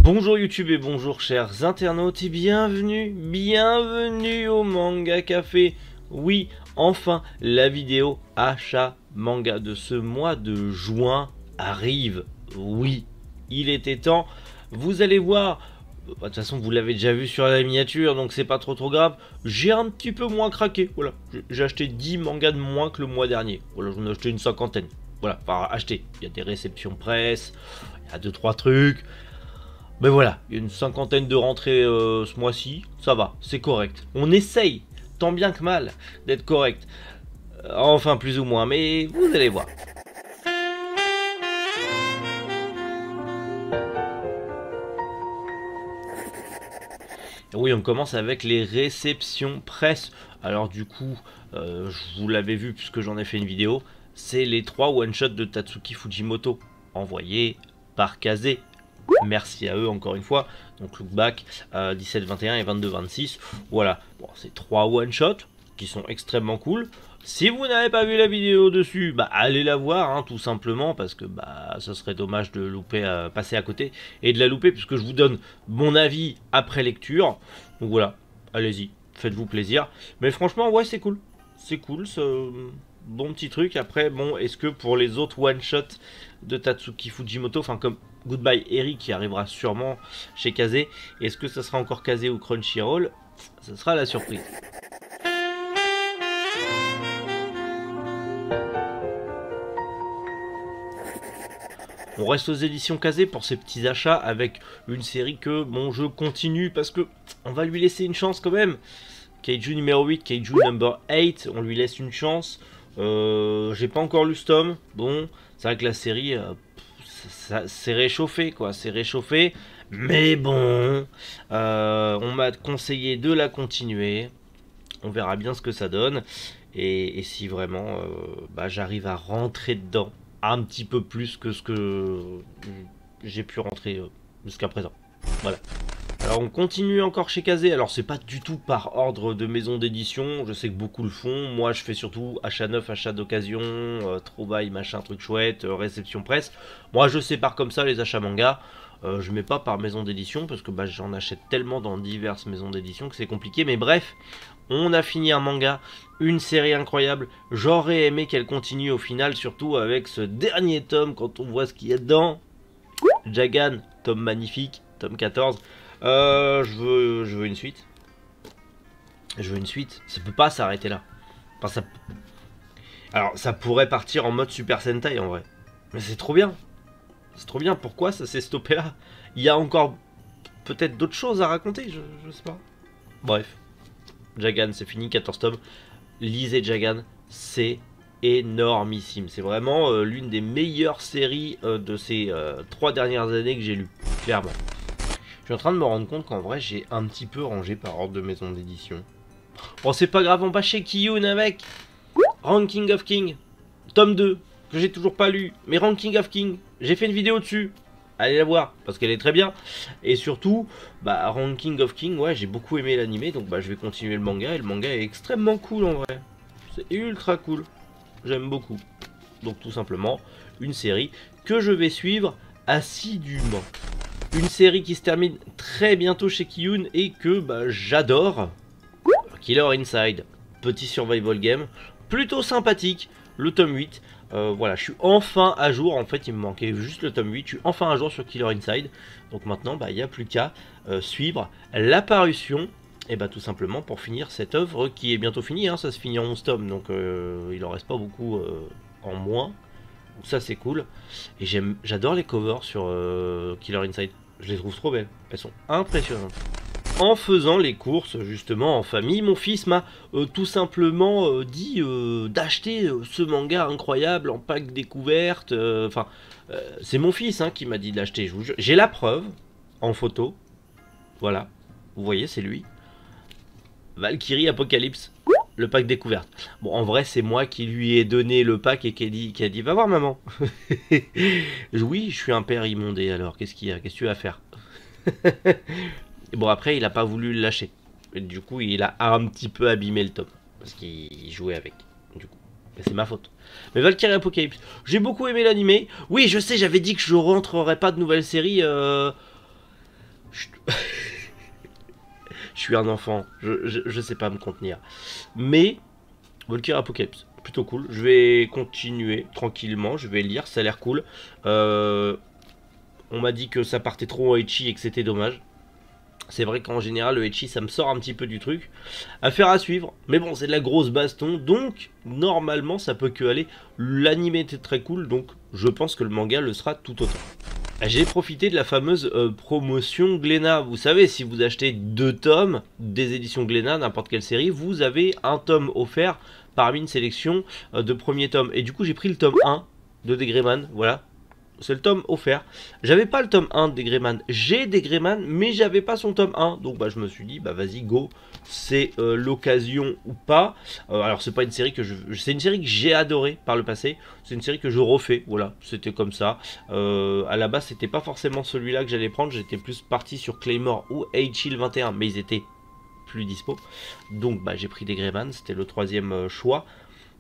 Bonjour YouTube et bonjour chers internautes et bienvenue au Manga Café. Oui, enfin la vidéo achat manga de ce mois de juin arrive. Oui, il était temps. Vous allez voir, de toute façon vous l'avez déjà vu sur la miniature donc c'est pas trop grave. J'ai un petit peu moins craqué, voilà. J'ai acheté 10 mangas de moins que le mois dernier. Voilà, j'en ai acheté une cinquantaine. Voilà, enfin acheté. Il y a des réceptions presse, il y a 2-3 trucs. Mais voilà, il y a une cinquantaine de rentrées ce mois-ci, ça va, c'est correct. On essaye, tant bien que mal, d'être correct. Enfin, plus ou moins, mais vous allez voir. Oui, on commence avec les réceptions presse. Alors du coup, je vous l'avez vu puisque j'en ai fait une vidéo, c'est les 3 one-shots de Tatsuki Fujimoto, envoyés par Kazé. Merci à eux encore une fois. Donc Look Back 17-21 et 22-26. Voilà, bon, c'est 3 one shot qui sont extrêmement cool. Si vous n'avez pas vu la vidéo dessus, bah allez la voir hein, tout simplement parce que bah ça serait dommage de louper, passer à côté et de la louper puisque je vous donne mon avis après lecture. Donc voilà, allez-y, faites-vous plaisir. Mais franchement ouais c'est cool, ce bon petit truc. Après bon, est-ce que pour les autres one shot de Tatsuki Fujimoto, enfin comme Goodbye Eri qui arrivera sûrement chez Kazé, est-ce que ça sera encore Kazé ou Crunchyroll? Ça sera la surprise. On reste aux éditions Kazé pour ces petits achats avec une série que bon je continue parce que on va lui laisser une chance quand même. Kaiju numéro 8, Kaiju number 8, on lui laisse une chance. J'ai pas encore lu ce tome. Bon, c'est vrai que la série ça s'est réchauffé quoi, c'est réchauffé. Mais bon, on m'a conseillé de la continuer. On verra bien ce que ça donne. Et si vraiment bah, j'arrive à rentrer dedans un petit peu plus que ce que j'ai pu rentrer jusqu'à présent. Voilà. Alors on continue encore chez Kazé, alors c'est pas du tout par ordre de maison d'édition, je sais que beaucoup le font, moi je fais surtout achat neuf, achat d'occasion, trouvailles, machin, truc chouette, réception presse. Moi je sépare comme ça les achats manga, je mets pas par maison d'édition parce que bah, j'en achète tellement dans diverses maisons d'édition que c'est compliqué, mais bref, on a fini un manga, une série incroyable, j'aurais aimé qu'elle continue au final, surtout avec ce dernier tome quand on voit ce qu'il y a dedans. Jagan, tome magnifique, tome 14. Je veux une suite. Je veux une suite. Ça peut pas s'arrêter là. Enfin, ça... Alors, ça pourrait partir en mode Super Sentai en vrai. Mais c'est trop bien. C'est trop bien. Pourquoi ça s'est stoppé là? Il y a encore peut-être d'autres choses à raconter. Je sais pas. Bref. Jagan, c'est fini. 14 tomes. Lisez Jagan. C'est énormissime. C'est vraiment l'une des meilleures séries de ces 3 dernières années que j'ai lues. Clairement. Je suis en train de me rendre compte qu'en vrai j'ai un petit peu rangé par ordre de maison d'édition. Bon c'est pas grave, on va chez Kiyun avec Ranking of King, tome 2, que j'ai toujours pas lu, mais Ranking of King, j'ai fait une vidéo dessus. Allez la voir, parce qu'elle est très bien. Et surtout, bah Ranking of King, ouais j'ai beaucoup aimé l'animé, donc bah je vais continuer le manga, et le manga est extrêmement cool en vrai. C'est ultra cool, j'aime beaucoup. Donc tout simplement, une série que je vais suivre assidûment. Une série qui se termine très bientôt chez Kiyun et que bah, j'adore. Killer Inside, petit survival game, plutôt sympathique, le tome 8. Voilà, je suis enfin à jour, en fait il me manquait juste le tome 8, je suis enfin à jour sur Killer Inside. Donc maintenant, bah, il n'y a plus qu'à suivre l'apparition, et bah tout simplement pour finir cette œuvre qui est bientôt finie, hein, ça se finit en 11 tomes, donc il en reste pas beaucoup en moins. Donc ça c'est cool. Et j'adore les covers sur Killer Inside. Je les trouve trop belles. Elles sont impressionnantes. En faisant les courses justement en famille, mon fils m'a tout simplement dit d'acheter ce manga incroyable en pack découverte. Enfin, c'est mon fils hein, qui m'a dit de l'acheter, je vous jure. J'ai la preuve en photo. Voilà, vous voyez, c'est lui. Valkyrie Apocalypse. Le pack découverte. Bon, en vrai, c'est moi qui lui ai donné le pack et qui a dit va voir maman. Oui, je suis un père immondé alors. Qu'est-ce qu'il y a? Qu'est-ce que tu vas faire? Bon, après, il a pas voulu le lâcher. Et du coup, il a un petit peu abîmé le tome. Parce qu'il jouait avec. Du coup, et c'est ma faute. Mais Valkyrie Apocalypse, j'ai beaucoup aimé l'animé. Oui, je sais, j'avais dit que je rentrerais pas de nouvelles séries. Je suis un enfant. Je sais pas me contenir. Mais Valkyrie Apocalypse, plutôt cool. Je vais continuer tranquillement. Je vais lire, ça a l'air cool. On m'a dit que ça partait trop en ecchi et que c'était dommage. C'est vrai qu'en général, le ecchi, ça me sort un petit peu du truc. Affaire à suivre. Mais bon, c'est de la grosse baston. Donc, normalement, ça peut que aller. L'anime était très cool. Donc, je pense que le manga le sera tout autant. J'ai profité de la fameuse promotion Glénat. Vous savez, si vous achetez 2 tomes des éditions Glénat, n'importe quelle série, vous avez un tome offert parmi une sélection de premiers tomes. Et du coup, j'ai pris le tome 1 de Degreman. Voilà. C'est le tome offert. J'avais pas le tome 1 de Degreman. J'ai Degreman, mais j'avais pas son tome 1. Donc bah, je me suis dit, bah vas-y, go. C'est l'occasion ou pas. Alors c'est pas une série que c'est une série que j'ai adorée par le passé. C'est une série que je refais. Voilà, c'était comme ça. À la base, c'était pas forcément celui-là que j'allais prendre. J'étais plus parti sur Claymore ou H-Hill 21. Mais ils étaient plus dispo. Donc bah, j'ai pris Degreman. C'était le 3e choix.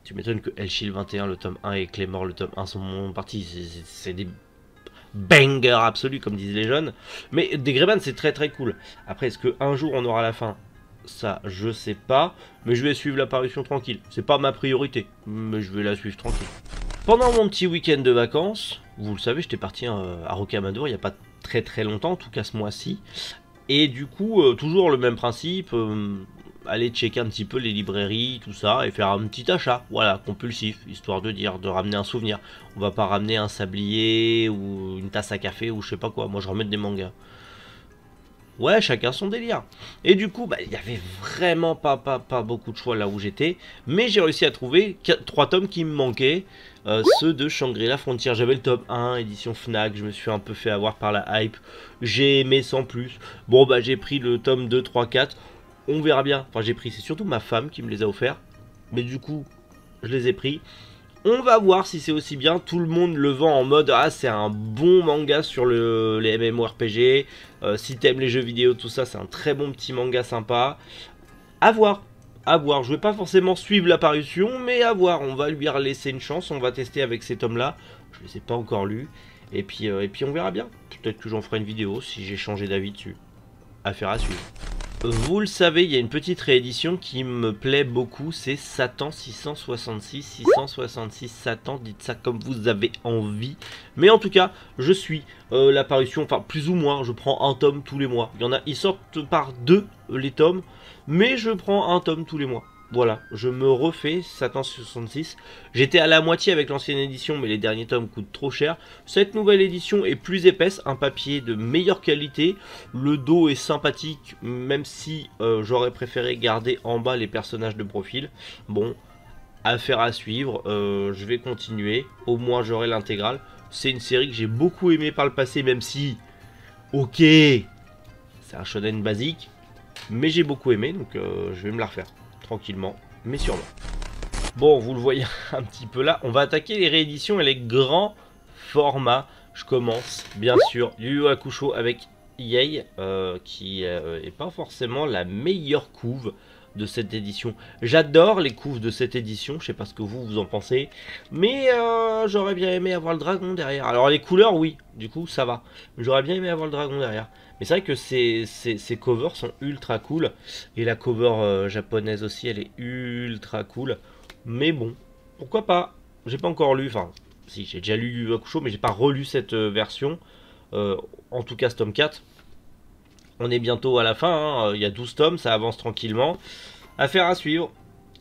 Tu m'étonnes que H-Hill 21, le tome 1 et Claymore, le tome 1 sont partis. C'est des bangers absolus, comme disent les jeunes. Mais Degreman, c'est très très cool. Après, est-ce qu'un jour on aura la fin? Ça, je sais pas. Mais je vais suivre l'apparition tranquille. C'est pas ma priorité, mais je vais la suivre tranquille. Pendant mon petit week-end de vacances, vous le savez, j'étais parti à Rocamadour il n'y a pas très très longtemps, en tout cas ce mois-ci. Et du coup, toujours le même principe. Aller checker un petit peu les librairies, tout ça, et faire un petit achat, voilà, compulsif, histoire de dire, de ramener un souvenir. On va pas ramener un sablier ou une tasse à café ou je sais pas quoi, moi je ramène des mangas. Ouais, chacun son délire. Et du coup, bah, il y avait vraiment pas beaucoup de choix là où j'étais, mais j'ai réussi à trouver 3 tomes qui me manquaient, ceux de Shangri-La Frontier. J'avais le tome 1, édition Fnac, je me suis un peu fait avoir par la hype, j'ai aimé sans plus. Bon, bah j'ai pris le tome 2, 3, 4, on verra bien. Enfin, j'ai pris, c'est surtout ma femme qui me les a offerts. Mais du coup, je les ai pris. On va voir si c'est aussi bien. Tout le monde le vend en mode ah, c'est un bon manga sur les MMORPG. Si t'aimes les jeux vidéo, tout ça, c'est un très bon petit manga sympa. À voir. À voir. Je vais pas forcément suivre l'apparition, mais à voir. On va lui laisser une chance. On va tester avec ces tomes-là. Je les ai pas encore lus. Et puis on verra bien. Peut-être que j'en ferai une vidéo si j'ai changé d'avis dessus. Affaire à suivre. Vous le savez, il y a une petite réédition qui me plaît beaucoup, c'est Satan 666, Satan, dites ça comme vous avez envie. Mais en tout cas, je suis l'apparition, enfin plus ou moins, je prends un tome tous les mois. Ils sortent par 2 les tomes, mais je prends un tome tous les mois. Voilà, je me refais Satan 66. J'étais à la moitié avec l'ancienne édition, mais les derniers tomes coûtent trop cher. Cette nouvelle édition est plus épaisse, un papier de meilleure qualité. Le dos est sympathique, même si j'aurais préféré garder en bas les personnages de profil. Bon, affaire à suivre, je vais continuer. Au moins j'aurai l'intégrale. C'est une série que j'ai beaucoup aimée par le passé, même si, ok, c'est un shonen basique. Mais j'ai beaucoup aimé, donc je vais me la refaire. Tranquillement, mais sûrement. Bon, vous le voyez un petit peu là. On va attaquer les rééditions et les grands formats. Je commence, bien sûr, Yu Yu Hakusho avec Yei, qui est pas forcément la meilleure couve de cette édition. J'adore les couves de cette édition, je sais pas ce que vous en pensez, mais j'aurais bien aimé avoir le dragon derrière. Alors les couleurs, oui, du coup ça va. J'aurais bien aimé avoir le dragon derrière. Mais c'est vrai que ces covers sont ultra cool. Et la cover japonaise aussi, elle est ultra cool. Mais bon, pourquoi pas. J'ai pas encore lu, enfin, si, j'ai déjà lu Yu Yu Hakusho, mais j'ai pas relu cette version. En tout cas, ce tome 4. On est bientôt à la fin, hein. Il y a 12 tomes, ça avance tranquillement. Affaire à suivre.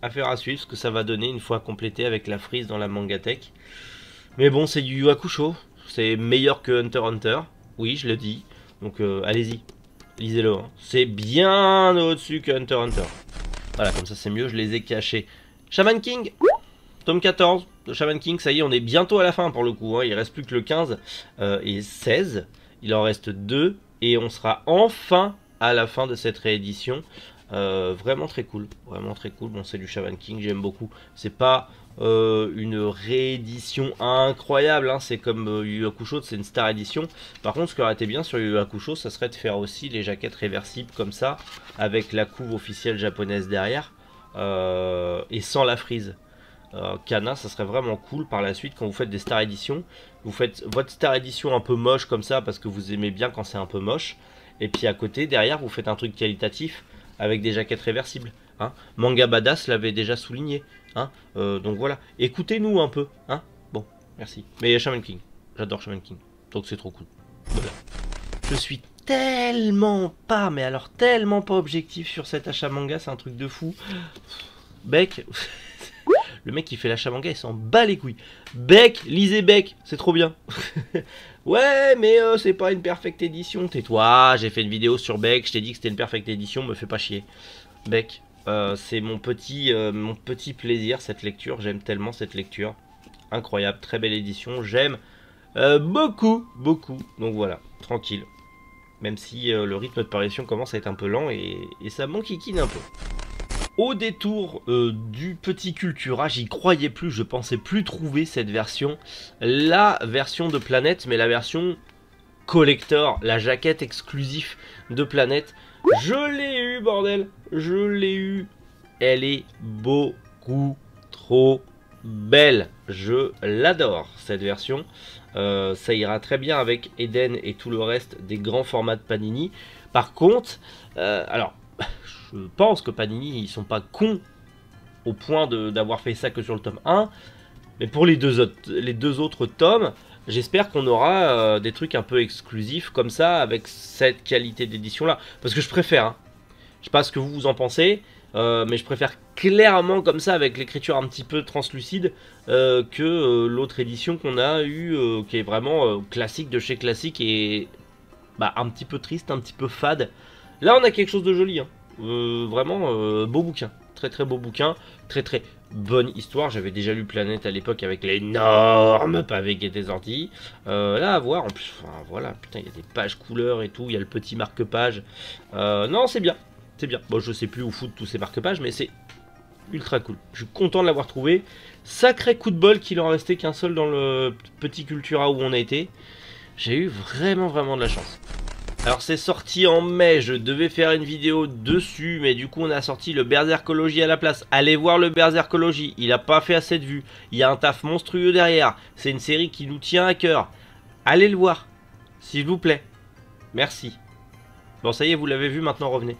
Affaire à suivre, ce que ça va donner une fois complété avec la frise dans la mangatech. Mais bon, c'est Yu Yu Hakusho. C'est meilleur que Hunter x Hunter. Oui, je le dis. Donc allez-y, lisez-le. Hein. C'est bien au-dessus que Hunter x Hunter. Voilà, comme ça c'est mieux, je les ai cachés. Shaman King, tome 14 de Shaman King, ça y est, on est bientôt à la fin pour le coup. Hein. Il reste plus que le 15 et 16. Il en reste 2 et on sera enfin à la fin de cette réédition. Vraiment très cool, vraiment très cool. Bon, c'est du Shaman King, j'aime beaucoup. C'est pas une réédition incroyable, hein. C'est comme Yu Yu Hakusho, c'est une star édition. Par contre, ce qui aurait été bien sur Yu Yu Hakusho, ça serait de faire aussi les jaquettes réversibles comme ça, avec la couve officielle japonaise derrière, et sans la frise. Kana, ça serait vraiment cool par la suite quand vous faites des star éditions. Vous faites votre star édition un peu moche comme ça parce que vous aimez bien quand c'est un peu moche. Et puis à côté, derrière, vous faites un truc qualitatif avec des jaquettes réversibles. Hein. Manga Badass l'avait déjà souligné. Hein. Donc voilà, écoutez-nous un peu. Hein. Bon, merci. Mais Shaman King, j'adore Shaman King. Donc c'est trop cool. Voilà. Je suis tellement pas, mais alors tellement pas objectif sur cet achat manga, c'est un truc de fou. Bec. Le mec qui fait l'achat manga, il s'en bat les couilles. Beck, lisez Beck, c'est trop bien. Ouais, mais c'est pas une perfect édition. Tais-toi, j'ai fait une vidéo sur Beck, je t'ai dit que c'était une perfect édition, me fais pas chier. Beck, c'est mon petit plaisir, cette lecture. J'aime tellement cette lecture. Incroyable, très belle édition. J'aime beaucoup, beaucoup. Donc voilà, tranquille. Même si le rythme de parution commence à être un peu lent et ça m'enquiquine un peu. Au détour du petit Cultura, j'y croyais plus, je pensais plus trouver cette version. La version de Planète, mais la version collector, la jaquette exclusive de Planète. Je l'ai eu, bordel, je l'ai eu. Elle est beaucoup trop belle. Je l'adore, cette version. Ça ira très bien avec Eden et tout le reste des grands formats de Panini. Par contre, alors... Je pense que Panini, ils sont pas cons au point d'avoir fait ça que sur le tome 1. Mais pour les deux autres tomes, j'espère qu'on aura des trucs un peu exclusifs comme ça, avec cette qualité d'édition là. Parce que je préfère, hein. Je sais pas ce que vous en pensez, mais je préfère clairement comme ça, avec l'écriture un petit peu translucide, que l'autre édition qu'on a eue, qui est vraiment classique de chez classique et bah, un petit peu triste, un petit peu fade. Là on a quelque chose de joli, hein. Vraiment beau bouquin, très très beau bouquin, très très bonne histoire. J'avais déjà lu Planète à l'époque avec l'énorme pavé qui était sorti. Là à voir, en plus, enfin, voilà, putain, il y a des pages couleurs et tout, il y a le petit marque-page. Non, c'est bien, c'est bien. Bon, je sais plus où foutre tous ces marque-pages, mais c'est ultra cool. Je suis content de l'avoir trouvé. Sacré coup de bol qu'il en restait qu'un seul dans le petit Cultura où on a été. J'ai eu vraiment vraiment de la chance. Alors c'est sorti en mai, je devais faire une vidéo dessus, mais du coup on a sorti le Berserkology à la place. Allez voir le Berserkology, il a pas fait assez de vues, il y a un taf monstrueux derrière, c'est une série qui nous tient à cœur. Allez le voir, s'il vous plaît. Merci. Bon ça y est, vous l'avez vu, maintenant revenez.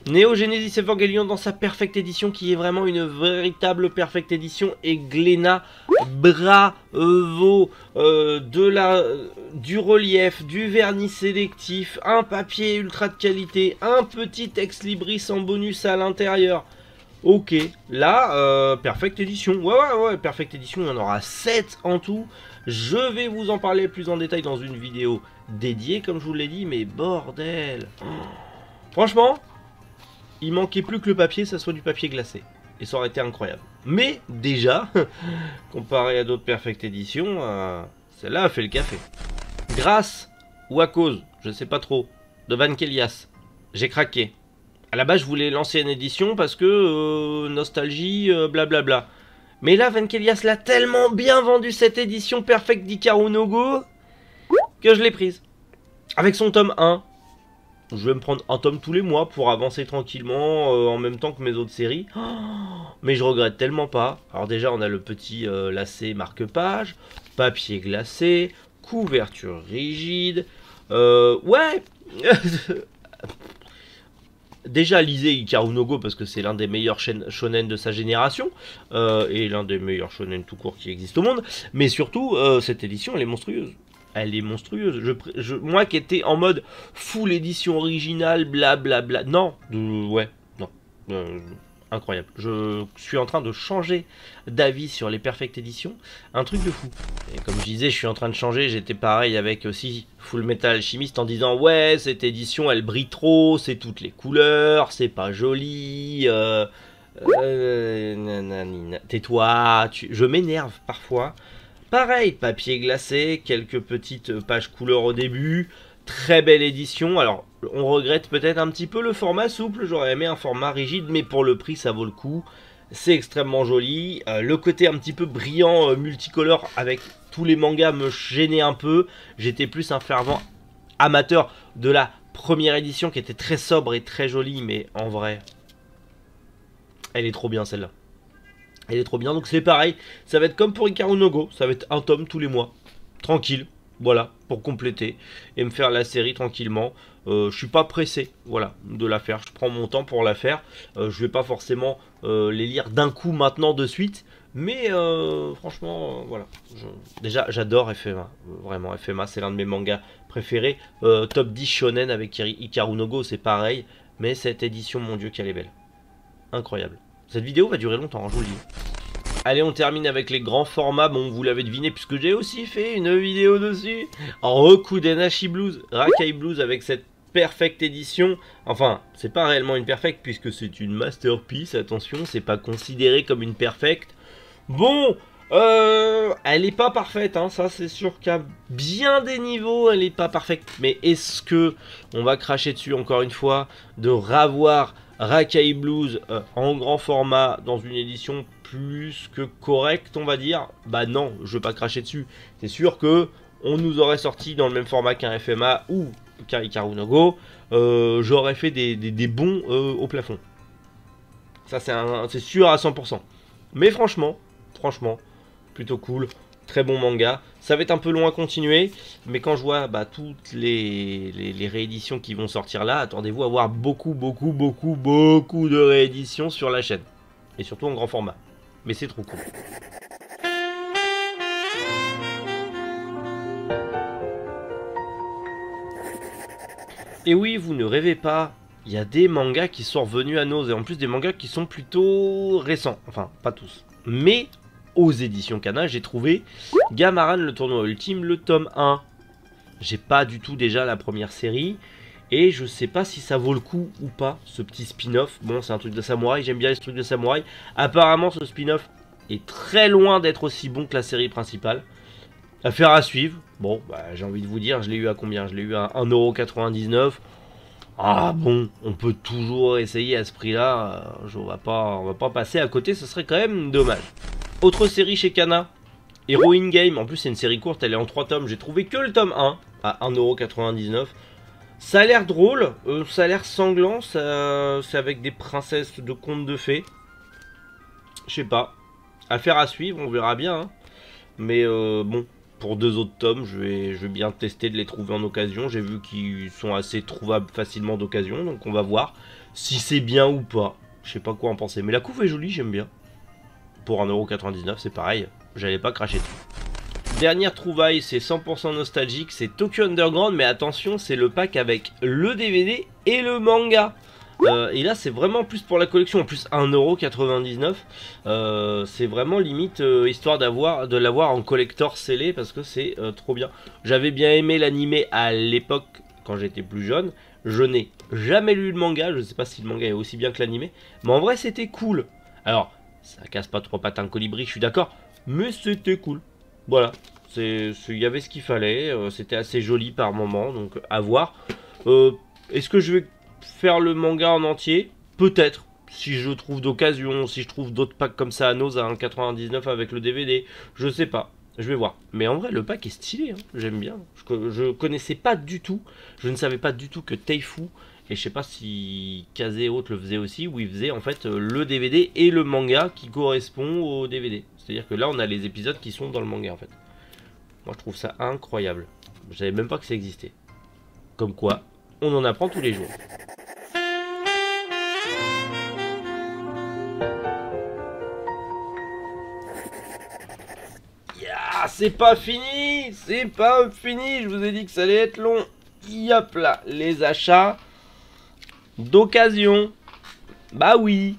Neo Genesis Evangelion dans sa perfecte édition, qui est vraiment une véritable perfecte édition, et Glénat, bravo, du relief, du vernis sélectif, un papier ultra de qualité, un petit ex libris en bonus à l'intérieur. Ok, là, perfecte édition, ouais, perfecte édition, il y en aura 7 en tout. Je vais vous en parler plus en détail dans une vidéo dédiée, comme je vous l'ai dit, mais bordel. Franchement... il manquait plus que le papier, ça soit du papier glacé. Et ça aurait été incroyable. Mais déjà, comparé à d'autres Perfect Edition, celle-là a fait le café. Grâce ou à cause, je ne sais pas trop, de Van Kelias, j'ai craqué. À la base, je voulais lancer une édition parce que nostalgie, blablabla. Mais là, Van Kelias l'a tellement bien vendu cette édition Perfect d'Hikaru no Go que je l'ai prise. Avec son tome 1. Je vais me prendre un tome tous les mois pour avancer tranquillement en même temps que mes autres séries. Oh, mais je regrette tellement pas. Alors déjà on a le petit lacet marque-page, papier glacé, couverture rigide. Ouais. Déjà lisez Hikaru no Go parce que c'est l'un des meilleurs shonen de sa génération. Et l'un des meilleurs shonen tout court qui existe au monde. Mais surtout cette édition elle est monstrueuse. Elle est monstrueuse. Moi qui étais en mode full édition originale, blablabla. Non, ouais, non. Incroyable. Je suis en train de changer d'avis sur les Perfect Editions. Un truc de fou. Et comme je disais, je suis en train de changer. J'étais pareil avec aussi Full Metal Alchemist en disant ouais, cette édition elle brille trop, c'est toutes les couleurs, c'est pas joli. Tais-toi, je m'énerve parfois. Pareil, papier glacé, quelques petites pages couleurs au début, Très belle édition. Alors, on regrette peut-être un petit peu le format souple. J'aurais aimé un format rigide, mais pour le prix, ça vaut le coup. C'est extrêmement joli. Le côté un petit peu brillant, multicolore, avec tous les mangas me gênait un peu. J'étais plus un fervent amateur de la première édition qui était très sobre et très jolie, mais en vrai, elle est trop bien celle-là. Elle est trop bien, donc c'est pareil. Ça va être comme pour Hikaru no Go. Ça va être un tome tous les mois. Tranquille. Voilà, pour compléter et me faire la série tranquillement. Je suis pas pressé, voilà, de la faire. Je prends mon temps pour la faire. Je vais pas forcément les lire d'un coup maintenant de suite, mais franchement, voilà. Déjà, j'adore FMA, vraiment. FMA, c'est l'un de mes mangas préférés. Top 10 shonen avec Hikaru no Go, c'est pareil. Mais cette édition, mon Dieu, qu'elle est belle, incroyable. Cette vidéo va durer longtemps, hein, je vous le dis. Allez, on termine avec les grands formats. Bon, vous l'avez deviné, puisque j'ai aussi fait une vidéo dessus. Roku Denashi Blues, Rakai Blues avec cette perfect édition. Enfin, c'est pas réellement une perfect, puisque c'est une masterpiece. Attention, c'est pas considéré comme une perfect. Bon, elle est pas parfaite, hein, ça c'est sûr qu'à bien des niveaux, elle est pas parfaite. Mais est-ce que on va cracher dessus encore une fois de ravoir Rakai Blues en grand format dans une édition plus que correcte, on va dire? Bah non, je veux pas cracher dessus. C'est sûr que on nous aurait sorti dans le même format qu'un FMA ou qu'un Hikaru no Go. J'aurais fait des bons au plafond. Ça c'est sûr à 100%. Mais franchement, plutôt cool. Très bon manga. Ça va être un peu long à continuer, mais quand je vois toutes les rééditions qui vont sortir là, attendez-vous à voir beaucoup de rééditions sur la chaîne. Et surtout en grand format. Mais c'est trop cool. Et oui, vous ne rêvez pas, il y a des mangas qui sont revenus à nos, et en plus des mangas qui sont plutôt récents. Enfin, pas tous. Mais aux éditions Kana, j'ai trouvé Gamaran le tournoi ultime, le tome 1. J'ai pas du tout déjà la première série. Et je sais pas si ça vaut le coup ou pas, ce petit spin-off. Bon, c'est un truc de samouraï, j'aime bien les trucs de samouraï. Apparemment, ce spin-off est très loin d'être aussi bon que la série principale. Affaire à suivre. Bon, j'ai envie de vous dire, je l'ai eu à combien? Je l'ai eu à 1,99 €. Ah bon, on peut toujours essayer à ce prix-là. On va pas passer à côté, ce serait quand même dommage. Autre série chez Kana, Hero in Game. En plus, c'est une série courte, elle est en 3 tomes. J'ai trouvé que le tome 1 à 1,99 €. Ça a l'air drôle, ça a l'air sanglant, c'est avec des princesses de contes de fées. Je sais pas. Affaire à suivre, on verra bien. Hein. Mais bon, pour 2 autres tomes, je vais bien tester de les trouver en occasion. J'ai vu qu'ils sont assez trouvables facilement d'occasion, donc on va voir si c'est bien ou pas. Je sais pas quoi en penser, mais la couve est jolie, j'aime bien. Pour 1,99 €, c'est pareil, j'allais pas cracher dessus. Dernière trouvaille, c'est 100% nostalgique, c'est Tokyo Underground, mais attention, c'est le pack avec le DVD et le manga. Et là, c'est vraiment plus pour la collection, en plus 1,99 €. C'est vraiment limite histoire de l'avoir en collector scellé, parce que c'est trop bien. J'avais bien aimé l'animé à l'époque, quand j'étais plus jeune. Je n'ai jamais lu le manga, je sais pas si le manga est aussi bien que l'animé, mais en vrai, c'était cool. Alors, ça casse pas trois pattes un colibri, je suis d'accord, mais c'était cool. Voilà, il y avait ce qu'il fallait, c'était assez joli par moment, donc à voir. Est-ce que je vais faire le manga en entier? Peut-être, si je trouve d'occasion, si je trouve d'autres packs comme ça à Nose à 1,99 € avec le DVD, je sais pas, je vais voir. Mais en vrai, le pack est stylé, hein. J'aime bien. Je connaissais pas du tout, je ne savais pas du tout que Teifu, et je sais pas si Kaze et autres le faisaient aussi, où ils faisaient en fait le DVD et le manga qui correspond au DVD. C'est-à-dire que là, on a les épisodes qui sont dans le manga en fait. Moi, je trouve ça incroyable. Je savais même pas que ça existait. Comme quoi, on en apprend tous les jours. Yeah, c'est pas fini, je vous ai dit que ça allait être long. Yop là, les achats d'occasion. Bah oui.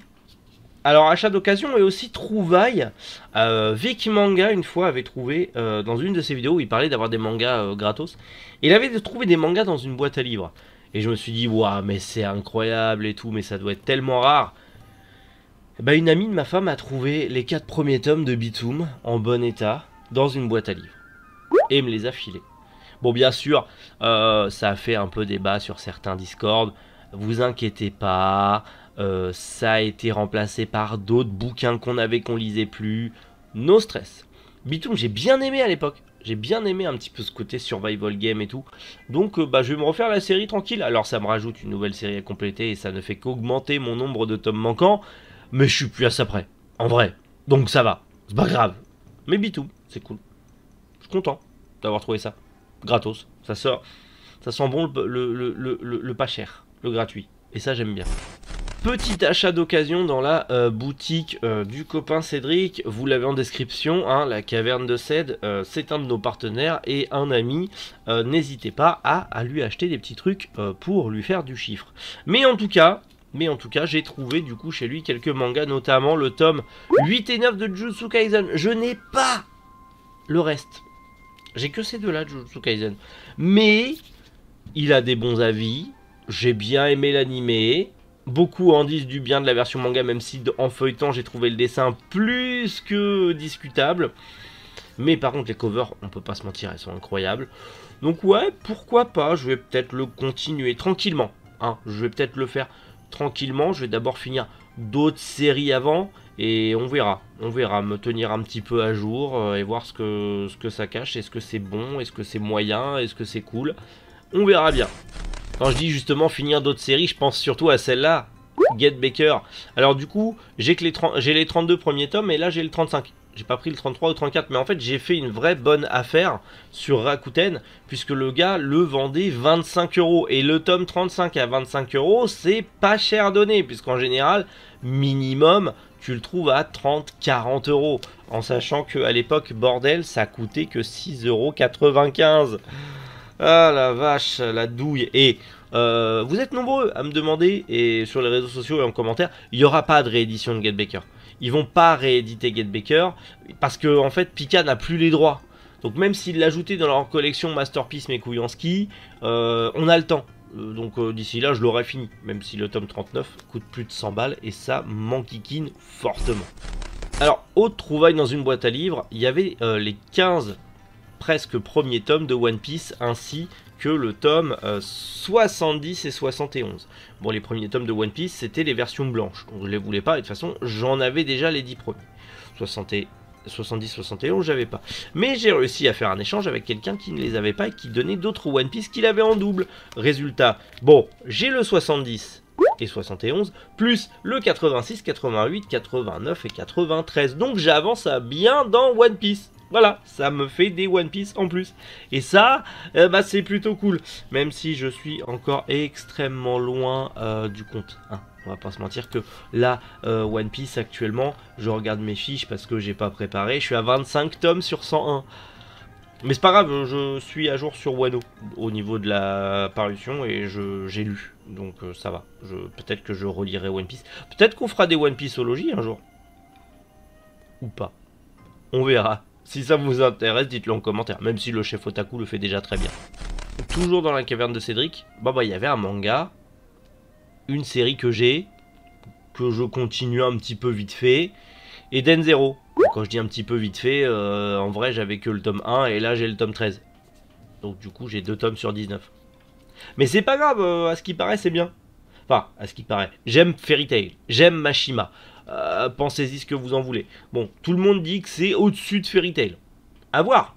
Alors achat d'occasion et aussi trouvaille. Vic Manga une fois avait trouvé dans une de ses vidéos où il parlait d'avoir des mangas gratos. Il avait trouvé des mangas dans une boîte à livres. Et je me suis dit waouh, mais c'est incroyable et tout, mais ça doit être tellement rare. Bah une amie de ma femme a trouvé les 4 premiers tomes de Bitoum en bon état dans une boîte à livres et me les a filés. Bon, bien sûr, ça a fait un peu débat sur certains Discord. Vous inquiétez pas, ça a été remplacé par d'autres bouquins qu'on lisait plus. No stress. Bitoum, j'ai bien aimé à l'époque. J'ai bien aimé un petit peu ce côté survival game et tout. Donc bah, je vais me refaire la série tranquille. Alors ça me rajoute une nouvelle série à compléter et ça ne fait qu'augmenter mon nombre de tomes manquants. Mais je suis plus à ça près. En vrai. Donc ça va. C'est pas grave. Mais Bitoum, c'est cool. Je suis content d'avoir trouvé ça. Gratos. Ça sort. Ça sent bon le pas cher. Le gratuit. Et ça j'aime bien. Petit achat d'occasion dans la boutique du copain Cédric, vous l'avez en description, hein, la caverne de Cède, c'est un de nos partenaires et un ami, n'hésitez pas à lui acheter des petits trucs pour lui faire du chiffre. Mais en tout cas, j'ai trouvé du coup chez lui quelques mangas, notamment le tome 8 et 9 de Jujutsu Kaisen. Je n'ai pas le reste, j'ai que ces deux-là de Jujutsu Kaisen. Mais il a des bons avis, j'ai bien aimé l'animé. Beaucoup en disent du bien de la version manga, même si en feuilletant j'ai trouvé le dessin plus que discutable. Mais par contre les covers, on peut pas se mentir, elles sont incroyables. Donc ouais, pourquoi pas, je vais peut-être le continuer tranquillement. Hein, je vais peut-être le faire tranquillement, je vais d'abord finir d'autres séries avant. Et on verra, me tenir un petit peu à jour et voir ce que ça cache. Est-ce que c'est bon, est-ce que c'est moyen, est-ce que c'est cool. On verra bien. Quand je dis justement finir d'autres séries, je pense surtout à celle-là, Get Baker. Alors du coup, j'ai les 32 premiers tomes et là j'ai le 35. J'ai pas pris le 33 ou 34, mais en fait j'ai fait une vraie bonne affaire sur Rakuten, puisque le gars le vendait 25 €. Et le tome 35 à 25 €, c'est pas cher donné, puisqu'en général, minimum, tu le trouves à 30-40 €. En sachant qu'à l'époque, bordel, ça coûtait que 6,95 €. Ah la vache, la douille. Et vous êtes nombreux à me demander, et sur les réseaux sociaux et en commentaire, il n'y aura pas de réédition de Get Baker. Ils vont pas rééditer Get Baker, parce que en fait Pika n'a plus les droits. Donc même s'ils l'ajoutaient dans leur collection Masterpiece mais couilles en ski, on a le temps. Donc d'ici là je l'aurai fini, même si le tome 39 coûte plus de 100 balles, et ça m'enquiquine fortement. Alors, autre trouvaille dans une boîte à livres, il y avait les 15 presque premier tome de One Piece, ainsi que le tome 70 et 71. Bon, les premiers tomes de One Piece, c'était les versions blanches, donc je les voulais pas, et de toute façon, j'en avais déjà les 10 premiers. 70, 71, j'avais pas. Mais j'ai réussi à faire un échange avec quelqu'un qui ne les avait pas et qui donnait d'autres One Piece qu'il avait en double. Résultat, bon, j'ai le 70 et 71, plus le 86, 88, 89 et 93. Donc j'avance à bien dans One Piece. Voilà, ça me fait des One Piece en plus. Et ça, bah, c'est plutôt cool. Même si je suis encore extrêmement loin du compte. Hein. On va pas se mentir que là, One Piece actuellement, je regarde mes fiches parce que j'ai pas préparé. Je suis à 25 tomes sur 101. Mais c'est pas grave, je suis à jour sur Wano au niveau de la parution et j'ai lu. Donc ça va. Peut-être que je relirai One Piece. Peut-être qu'on fera des One Pieceologies un jour. Ou pas. On verra. Si ça vous intéresse, dites-le en commentaire, même si le chef Otaku le fait déjà très bien. Toujours dans la caverne de Cédric, bah il y avait un manga, une série que je continue un petit peu vite fait, Eden Zero. Quand je dis un petit peu vite fait, en vrai j'avais que le tome 1 et là j'ai le tome 13. Donc du coup j'ai 2 tomes sur 19. Mais c'est pas grave, à ce qui paraît c'est bien. Enfin, à ce qui paraît. J'aime Fairy Tail, j'aime Mashima. Pensez-y ce que vous en voulez. Bon, tout le monde dit que c'est au-dessus de Fairy Tail. À voir.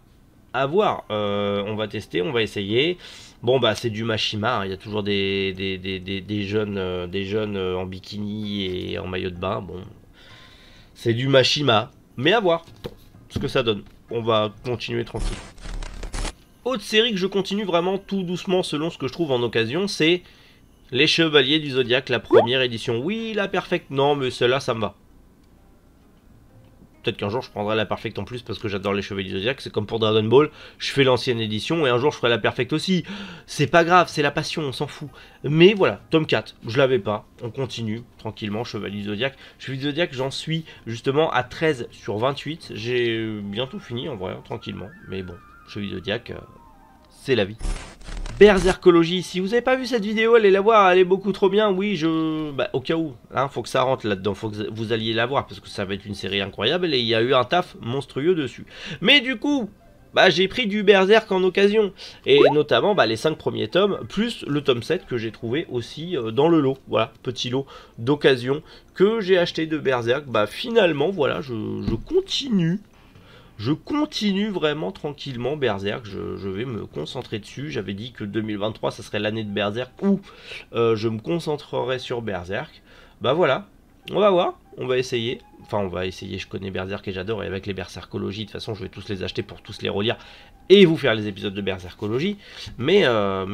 À voir. On va tester, on va essayer. Bon, bah, c'est du Mashima. Hein. Il y a toujours des jeunes en bikini et en maillot de bain. Bon, c'est du Mashima. Mais à voir ce que ça donne. On va continuer tranquille. Autre série que je continue vraiment tout doucement selon ce que je trouve en occasion, c'est Les Chevaliers du Zodiaque, la première édition. Oui, la Perfect, non, mais celle-là, ça me va. Peut-être qu'un jour, je prendrai la Perfect en plus parce que j'adore les Chevaliers du Zodiaque. C'est comme pour Dragon Ball, je fais l'ancienne édition et un jour, je ferai la Perfect aussi. C'est pas grave, c'est la passion, on s'en fout. Mais voilà, tome 4, je l'avais pas. On continue, tranquillement, Chevaliers du Zodiaque. Chevaliers du Zodiaque, j'en suis justement à 13 sur 28. J'ai bientôt fini, en vrai, tranquillement. Mais bon, Chevaliers du Zodiaque, c'est la vie. Berserkologie, si vous n'avez pas vu cette vidéo, allez la voir, elle est beaucoup trop bien. Oui, au cas où, hein, faut que ça rentre là-dedans, faut que vous alliez la voir parce que ça va être une série incroyable et il y a eu un taf monstrueux dessus. Mais du coup, bah, j'ai pris du Berserk en occasion. Et notamment les 5 premiers tomes, plus le tome 7 que j'ai trouvé aussi dans le lot. Voilà, petit lot d'occasion que j'ai acheté de Berserk. Bah finalement, voilà, je continue. Je continue vraiment tranquillement Berserk, je vais me concentrer dessus. J'avais dit que 2023, ça serait l'année de Berserk où je me concentrerai sur Berserk. Bah voilà, on va voir, on va essayer. Enfin, on va essayer, je connais Berserk et j'adore. Et avec les Berserkologies, de toute façon, je vais tous les acheter pour tous les relire et vous faire les épisodes de Berserkologie. Mais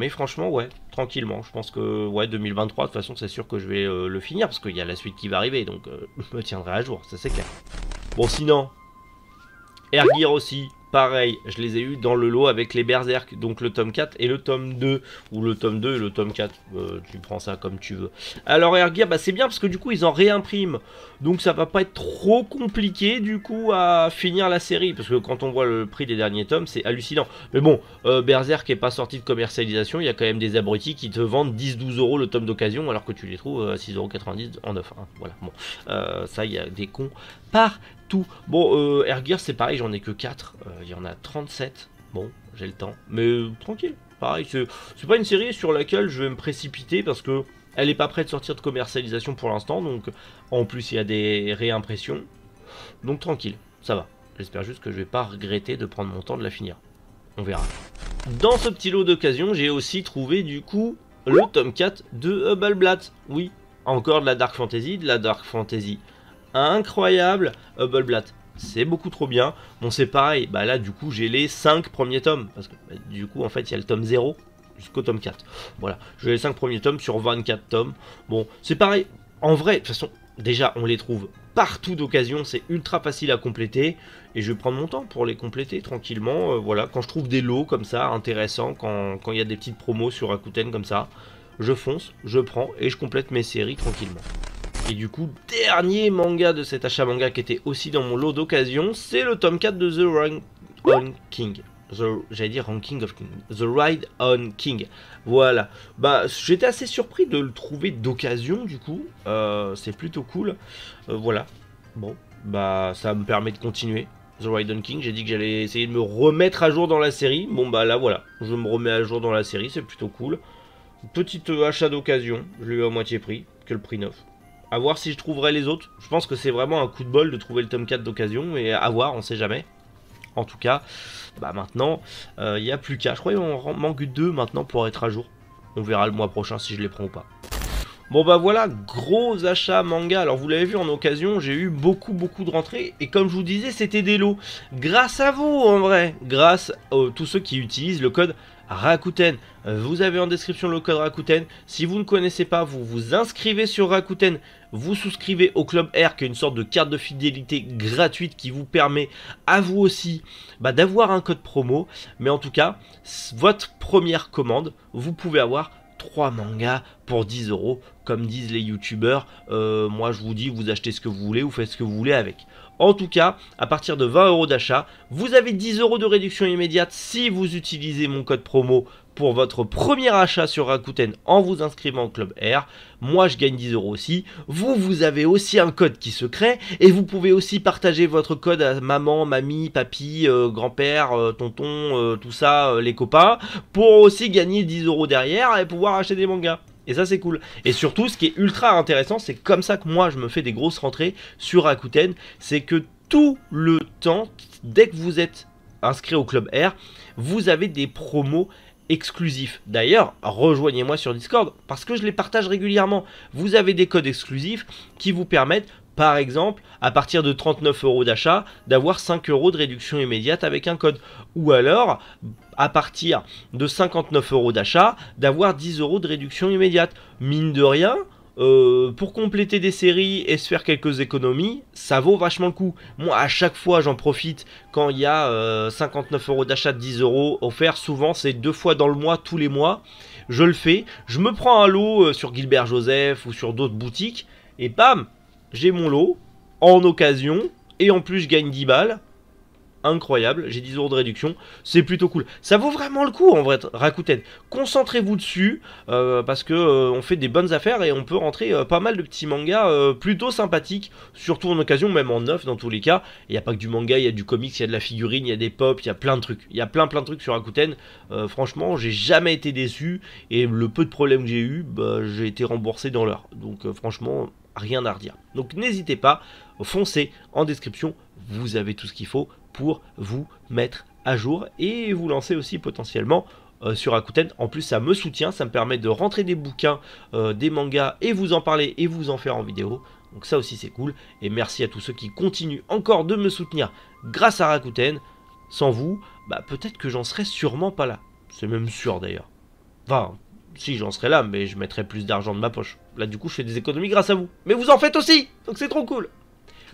franchement, ouais, tranquillement. Je pense que, ouais, 2023, de toute façon, c'est sûr que je vais le finir parce qu'il y a la suite qui va arriver. Donc, je me tiendrai à jour, ça c'est clair. Bon, sinon... Airgear aussi, pareil, je les ai eu dans le lot avec les Berserk, donc le tome 4 et le tome 2, ou le tome 2 et le tome 4, tu prends ça comme tu veux. Alors Airgear, c'est bien parce que du coup ils en réimpriment, donc ça va pas être trop compliqué du coup à finir la série, parce que quand on voit le prix des derniers tomes, c'est hallucinant. Mais bon, Berserk est pas sorti de commercialisation, il y a quand même des abrutis qui te vendent 10-12 euros le tome d'occasion, alors que tu les trouves à 6,90 € en neuf, hein. Voilà, bon, ça il y a des cons par... Tout. Bon, Airgear c'est pareil, j'en ai que 4, il y en a 37, bon, j'ai le temps, mais tranquille, pareil, c'est pas une série sur laquelle je vais me précipiter parce que elle est pas prête de sortir de commercialisation pour l'instant, donc en plus il y a des réimpressions, donc tranquille, ça va, j'espère juste que je vais pas regretter de prendre mon temps de la finir, on verra. Dans ce petit lot d'occasion, j'ai aussi trouvé du coup le tome 4 de Hubbleblad, oui, encore de la Dark Fantasy, incroyable. Hubbleblad, c'est beaucoup trop bien. Bon, c'est pareil, là du coup j'ai les 5 premiers tomes, parce que du coup en fait il y a le tome 0 jusqu'au tome 4. Voilà, j'ai les 5 premiers tomes sur 24 tomes. Bon, c'est pareil, en vrai, de toute façon, déjà on les trouve partout d'occasion, c'est ultra facile à compléter, et je vais prendre mon temps pour les compléter tranquillement. Voilà, quand je trouve des lots comme ça, intéressants, quand il y a des petites promos sur Rakuten comme ça, je fonce, je prends, et je complète mes séries tranquillement. Et du coup, dernier manga de cet achat manga qui était aussi dans mon lot d'occasion, c'est le tome 4 de The Ride on King. J'allais dire Ranking of King. The Ride on King. Voilà. J'étais assez surpris de le trouver d'occasion du coup. C'est plutôt cool. Voilà. Bon, ça me permet de continuer. The Ride on King, j'ai dit que j'allais essayer de me remettre à jour dans la série. Bon, là voilà. Je me remets à jour dans la série, c'est plutôt cool. Petite achat d'occasion. Je l'ai eu à moitié prix, que le prix neuf. A voir si je trouverai les autres. Je pense que c'est vraiment un coup de bol de trouver le tome 4 d'occasion. Et à voir, on sait jamais. En tout cas, maintenant, il n'y a plus qu'à. Je crois qu'il en manque 2 maintenant pour être à jour. On verra le mois prochain si je les prends ou pas. Bon voilà, gros achat manga. Alors vous l'avez vu en occasion, j'ai eu beaucoup de rentrées. Et comme je vous disais, c'était des lots. Grâce à vous en vrai. Grâce à tous ceux qui utilisent le code Rakuten. Vous avez en description le code Rakuten. Si vous ne connaissez pas, vous vous inscrivez sur Rakuten. Vous souscrivez au Club R, qui est une sorte de carte de fidélité gratuite qui vous permet à vous aussi d'avoir un code promo. Mais en tout cas, votre première commande, vous pouvez avoir 3 mangas pour 10 €, comme disent les youtubeurs. Moi je vous dis, vous achetez ce que vous voulez, vous faites ce que vous voulez avec. En tout cas, à partir de 20 € d'achat, vous avez 10 € de réduction immédiate si vous utilisez mon code promo pour votre premier achat sur Rakuten en vous inscrivant au Club R. Moi je gagne 10 € aussi. Vous avez aussi un code qui se crée et vous pouvez aussi partager votre code à maman, mamie, papy, grand-père, tonton, tout ça, les copains, pour aussi gagner 10 € derrière et pouvoir acheter des mangas. Et ça c'est cool. Et surtout ce qui est ultra intéressant, c'est comme ça que moi je me fais des grosses rentrées sur Rakuten, c'est que tout le temps, dès que vous êtes inscrit au Club R, vous avez des promos exclusifs. D'ailleurs, rejoignez-moi sur Discord parce que je les partage régulièrement. Vous avez des codes exclusifs qui vous permettent, par exemple, à partir de 39 € d'achat, d'avoir 5 € de réduction immédiate avec un code. Ou alors, à partir de 59 € d'achat, d'avoir 10 € de réduction immédiate. Mine de rien, pour compléter des séries et se faire quelques économies, ça vaut vachement le coup. Moi, à chaque fois, j'en profite quand il y a 59 € d'achat de 10 € offert. Souvent, c'est 2 fois dans le mois, tous les mois. Je le fais. Je me prends un lot sur Gilbert Joseph ou sur d'autres boutiques. Et bam, j'ai mon lot en occasion. Et en plus, je gagne 10 balles. incroyable, j'ai 10 € de réduction, c'est plutôt cool. Ça vaut vraiment le coup en vrai, Rakuten. Concentrez-vous dessus, parce que on fait des bonnes affaires et on peut rentrer pas mal de petits mangas plutôt sympathiques, surtout en occasion, même en neuf dans tous les cas. Il n'y a pas que du manga, il y a du comics, il y a de la figurine, il y a des pop, il y a plein de trucs. Il y a plein de trucs sur Rakuten. Franchement, j'ai jamais été déçu et le peu de problèmes que j'ai eu, bah, j'ai été remboursé dans l'heure. Donc franchement, rien à redire. Donc n'hésitez pas, foncez en description, vous avez tout ce qu'il faut pour vous mettre à jour et vous lancer aussi potentiellement sur Rakuten. En plus ça me soutient, ça me permet de rentrer des bouquins, des mangas et vous en parler et vous en faire en vidéo. Donc ça aussi c'est cool et merci à tous ceux qui continuent encore de me soutenir grâce à Rakuten. Sans vous, bah peut-être que j'en serais sûrement pas là. C'est même sûr d'ailleurs. Enfin, si j'en serais là, mais je mettrais plus d'argent de ma poche. Là du coup je fais des économies grâce à vous. Mais vous en faites aussi, donc c'est trop cool.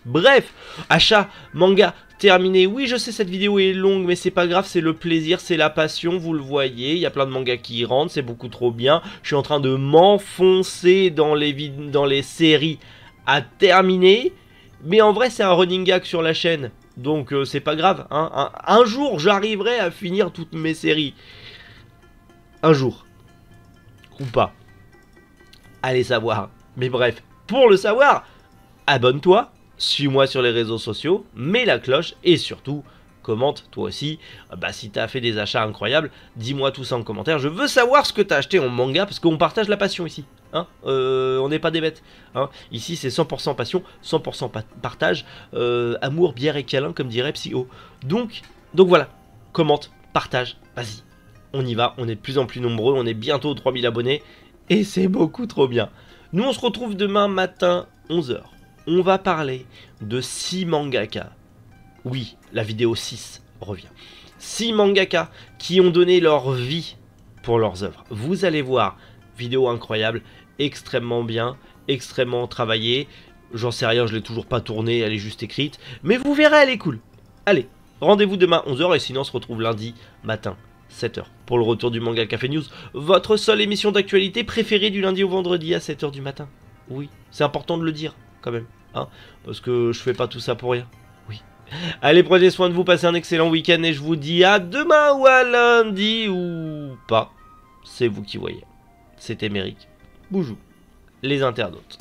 Bref, achat, manga, terminé. Oui, je sais, cette vidéo est longue, mais c'est pas grave, c'est le plaisir, c'est la passion, vous le voyez. Il y a plein de mangas qui rentrent, c'est beaucoup trop bien. Je suis en train de m'enfoncer dans les séries à terminer. Mais en vrai, c'est un running gag sur la chaîne. Donc, c'est pas grave. Hein. Un jour, j'arriverai à finir toutes mes séries. Un jour. Ou pas. Allez savoir. Mais bref, pour le savoir, abonne-toi. Suis-moi sur les réseaux sociaux, mets la cloche et surtout, commente toi aussi. Bah, si t'as fait des achats incroyables, dis-moi tout ça en commentaire. Je veux savoir ce que t'as acheté en manga parce qu'on partage la passion ici. Hein, on n'est pas des bêtes. Hein. Ici, c'est 100% passion, 100% partage, amour, bière et câlin, comme dirait Psycho. Donc voilà, commente, partage, vas-y. On y va, on est de plus en plus nombreux, on est bientôt aux 3000 abonnés et c'est beaucoup trop bien. Nous, on se retrouve demain matin, 11 h. On va parler de 6 mangaka. Oui, la vidéo 6 revient. 6 mangaka qui ont donné leur vie pour leurs œuvres. Vous allez voir, vidéo incroyable, extrêmement bien, extrêmement travaillée. J'en sais rien, je l'ai toujours pas tournée, elle est juste écrite. Mais vous verrez, elle est cool. Allez, rendez-vous demain 11 h et sinon on se retrouve lundi matin 7 h pour le retour du Manga Café News. Votre seule émission d'actualité préférée du lundi au vendredi à 7 h du matin. Oui, c'est important de le dire. Quand même, hein, parce que je fais pas tout ça pour rien. Oui. Allez, prenez soin de vous, passez un excellent week-end et je vous dis à demain ou à lundi ou pas. C'est vous qui voyez. C'était Méric. Boujou, les internautes.